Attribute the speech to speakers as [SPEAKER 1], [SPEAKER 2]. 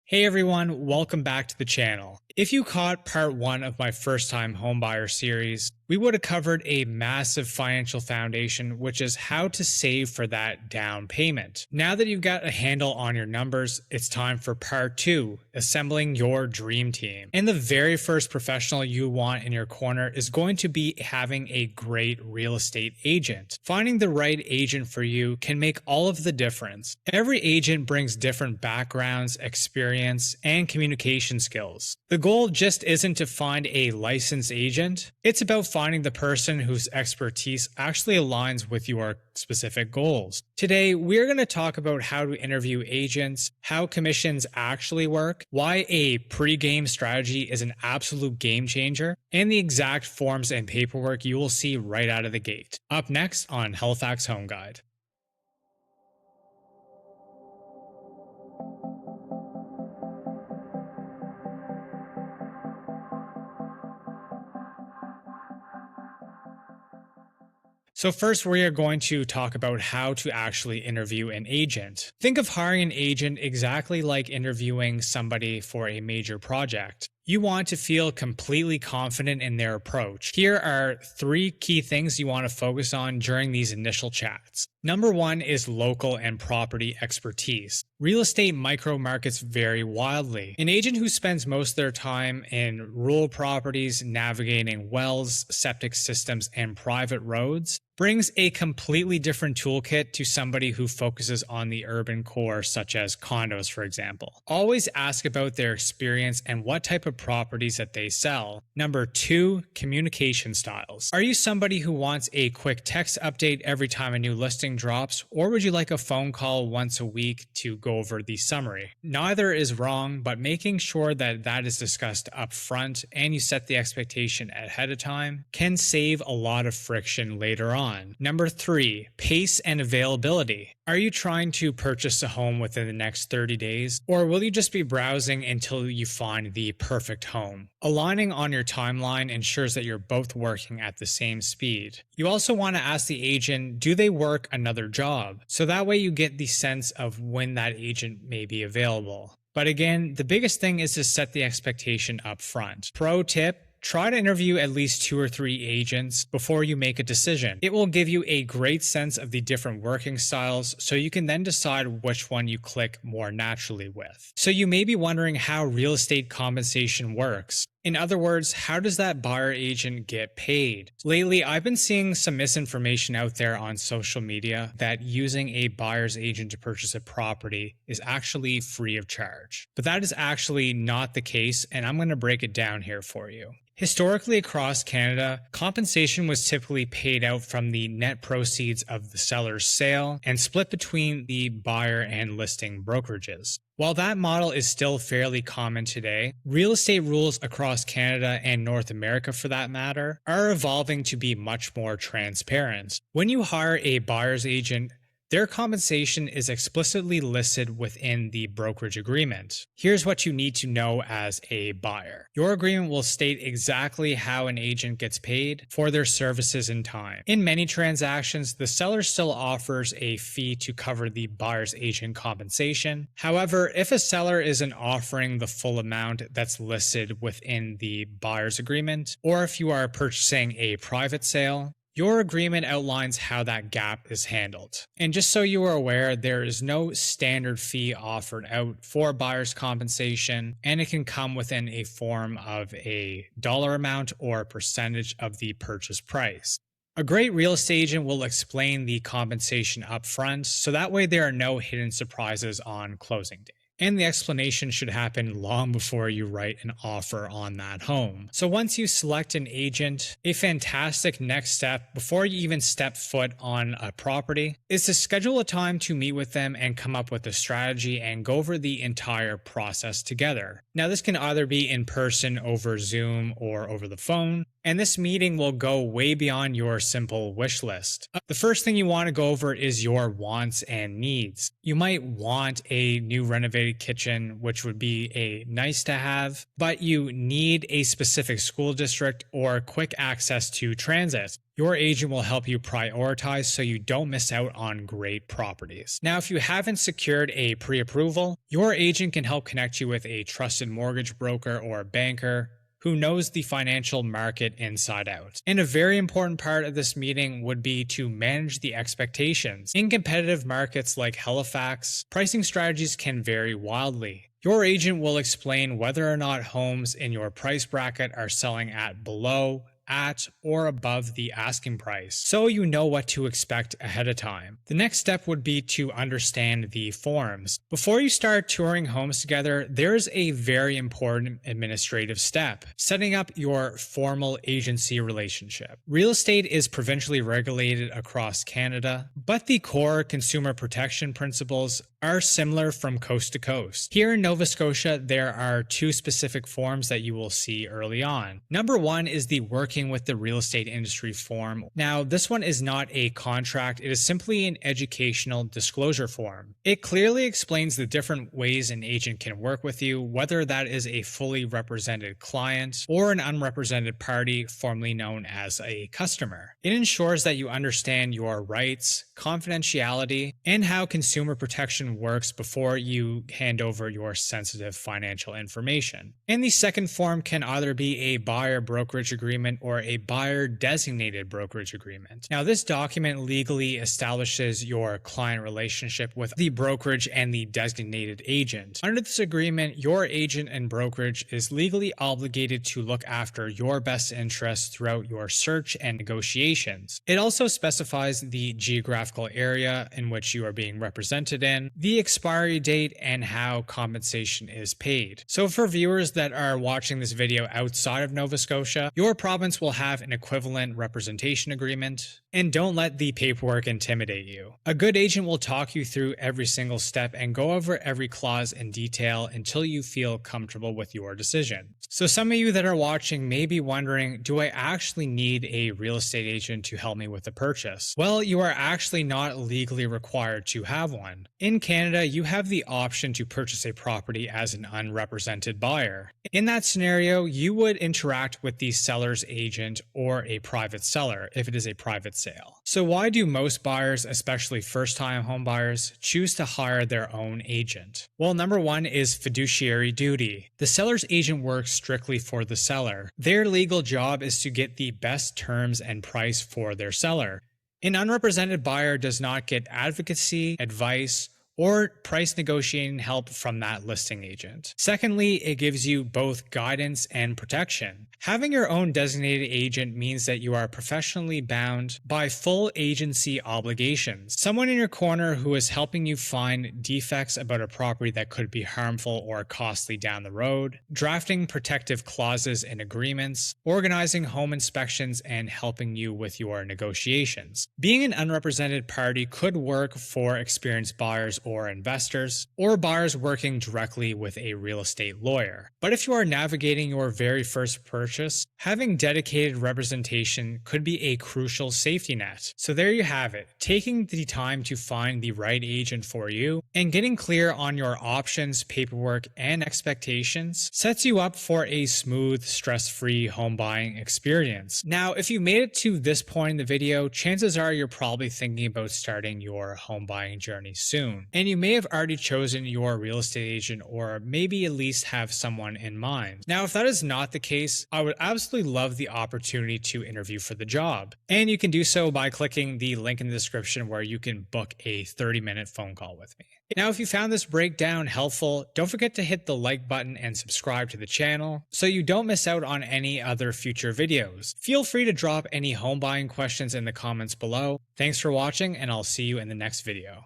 [SPEAKER 1] Hey everyone, welcome back to the channel. If you caught part 1 of my first time homebuyer series, we would have covered a massive financial foundation, which is how to save for that down payment. Now that you've got a handle on your numbers, it's time for part 2, assembling your dream team. And the very first professional you want in your corner is going to be having a great real estate agent. Finding the right agent for you can make all of the difference. Every agent brings different backgrounds, experience, and communication skills. The goal just isn't to find a licensed agent, it's about finding the person whose expertise actually aligns with your specific goals. Today, we're going to talk about how to interview agents, how commissions actually work, why a pre-game strategy is an absolute game changer, and the exact forms and paperwork you will see right out of the gate. Up next on Halifax Home Guide. So first, we are going to talk about how to actually interview an agent. Think of hiring an agent exactly like interviewing somebody for a major project. You want to feel completely confident in their approach. Here are 3 key things you want to focus on during these initial chats. Number 1 is local and property expertise. Real estate micro markets vary wildly. An agent who spends most of their time in rural properties, navigating wells, septic systems, and private roads brings a completely different toolkit to somebody who focuses on the urban core, such as condos, for example. Always ask about their experience and what type of properties that they sell. Number 2, communication styles. Are you somebody who wants a quick text update every time a new listing drops, or would you like a phone call once a week to go over the summary? Neither is wrong, but making sure that that is discussed up front and you set the expectation ahead of time can save a lot of friction later on. Number 3, pace and availability. Are you trying to purchase a home within the next 30 days, or will you just be browsing until you find the perfect home? Aligning on your timeline ensures that you're both working at the same speed. You also want to ask the agent, do they work another job? So that way you get the sense of when that agent may be available. But again, the biggest thing is to set the expectation up front. Pro tip: try to interview at least 2 or 3 agents before you make a decision. It will give you a great sense of the different working styles, so you can then decide which one you click more naturally with. So you may be wondering how real estate compensation works. In other words, how does that buyer agent get paid? Lately, I've been seeing some misinformation out there on social media that using a buyer's agent to purchase a property is actually free of charge. But that is actually not the case, and I'm going to break it down here for you. Historically across Canada, compensation was typically paid out from the net proceeds of the seller's sale and split between the buyer and listing brokerages. While that model is still fairly common today, real estate rules across Canada and North America for that matter are evolving to be much more transparent. When you hire a buyer's agent, their compensation is explicitly listed within the brokerage agreement. Here's what you need to know as a buyer. Your agreement will state exactly how an agent gets paid for their services and time. In many transactions, the seller still offers a fee to cover the buyer's agent compensation. However, if a seller isn't offering the full amount that's listed within the buyer's agreement, or if you are purchasing a private sale, your agreement outlines how that gap is handled. And just so you are aware, there is no standard fee offered out for buyer's compensation, and it can come within a form of a dollar amount or a percentage of the purchase price. A great real estate agent will explain the compensation up front, so that way there are no hidden surprises on closing day. And the explanation should happen long before you write an offer on that home. So once you select an agent, a fantastic next step before you even step foot on a property is to schedule a time to meet with them and come up with a strategy and go over the entire process together. Now, this can either be in person over Zoom or over the phone, and this meeting will go way beyond your simple wish list. The first thing you want to go over is your wants and needs. You might want a new renovated kitchen, which would be a nice to have, but you need a specific school district or quick access to transit. Your agent will help you prioritize so you don't miss out on great properties. Now, if you haven't secured a pre-approval, your agent can help connect you with a trusted mortgage broker or banker who knows the financial market inside out. And a very important part of this meeting would be to manage the expectations. In competitive markets like Halifax, pricing strategies can vary wildly. Your agent will explain whether or not homes in your price bracket are selling at below, at, or above the asking price, so you know what to expect ahead of time. The next step would be to understand the forms. Before you start touring homes together, there's a very important administrative step: setting up your formal agency relationship. Real estate is provincially regulated across Canada, but the core consumer protection principles are similar from coast to coast. Here in Nova Scotia, there are two specific forms that you will see early on. Number one is the Working with the Real Estate Industry form. Now, this one is not a contract, it is simply an educational disclosure form. It clearly explains the different ways an agent can work with you, whether that is a fully represented client or an unrepresented party, formerly known as a customer. It ensures that you understand your rights, confidentiality, and how consumer protection works before you hand over your sensitive financial information. And the second form can either be a buyer brokerage agreement or a buyer designated brokerage agreement. Now, this document legally establishes your client relationship with the brokerage and the designated agent. Under this agreement, your agent and brokerage is legally obligated to look after your best interests throughout your search and negotiations. It also specifies the geographical area in which you are being represented in, the expiry date, and how compensation is paid. So for viewers that are watching this video outside of Nova Scotia, your province will have an equivalent representation agreement, and don't let the paperwork intimidate you. A good agent will talk you through every single step and go over every clause in detail until you feel comfortable with your decision. So some of you that are watching may be wondering, do I actually need a real estate agent to help me with the purchase? Well, you are actually not legally required to have one. In Canada, you have the option to purchase a property as an unrepresented buyer. In that scenario, you would interact with the seller's agent or a private seller if it is a private sale. So why do most buyers, especially first-time home buyers, choose to hire their own agent? Well, number one is fiduciary duty. The seller's agent works strictly for the seller. Their legal job is to get the best terms and price for their seller. An unrepresented buyer does not get advocacy, advice, or price negotiating help from that listing agent. Secondly, it gives you both guidance and protection. Having your own designated agent means that you are professionally bound by full agency obligations. Someone in your corner who is helping you find defects about a property that could be harmful or costly down the road, drafting protective clauses in agreements, organizing home inspections, and helping you with your negotiations. Being an unrepresented party could work for experienced buyers or investors, or buyers working directly with a real estate lawyer. But if you are navigating your very first purchase, having dedicated representation could be a crucial safety net. So there you have it, taking the time to find the right agent for you and getting clear on your options, paperwork, and expectations sets you up for a smooth, stress-free home buying experience. Now, if you made it to this point in the video, chances are you're probably thinking about starting your home buying journey soon. And you may have already chosen your real estate agent or maybe at least have someone in mind. Now, if that is not the case, I would absolutely love the opportunity to interview for the job. And you can do so by clicking the link in the description where you can book a 30-minute phone call with me. Now, if you found this breakdown helpful, don't forget to hit the like button and subscribe to the channel so you don't miss out on any other future videos. Feel free to drop any home buying questions in the comments below. Thanks for watching, and I'll see you in the next video.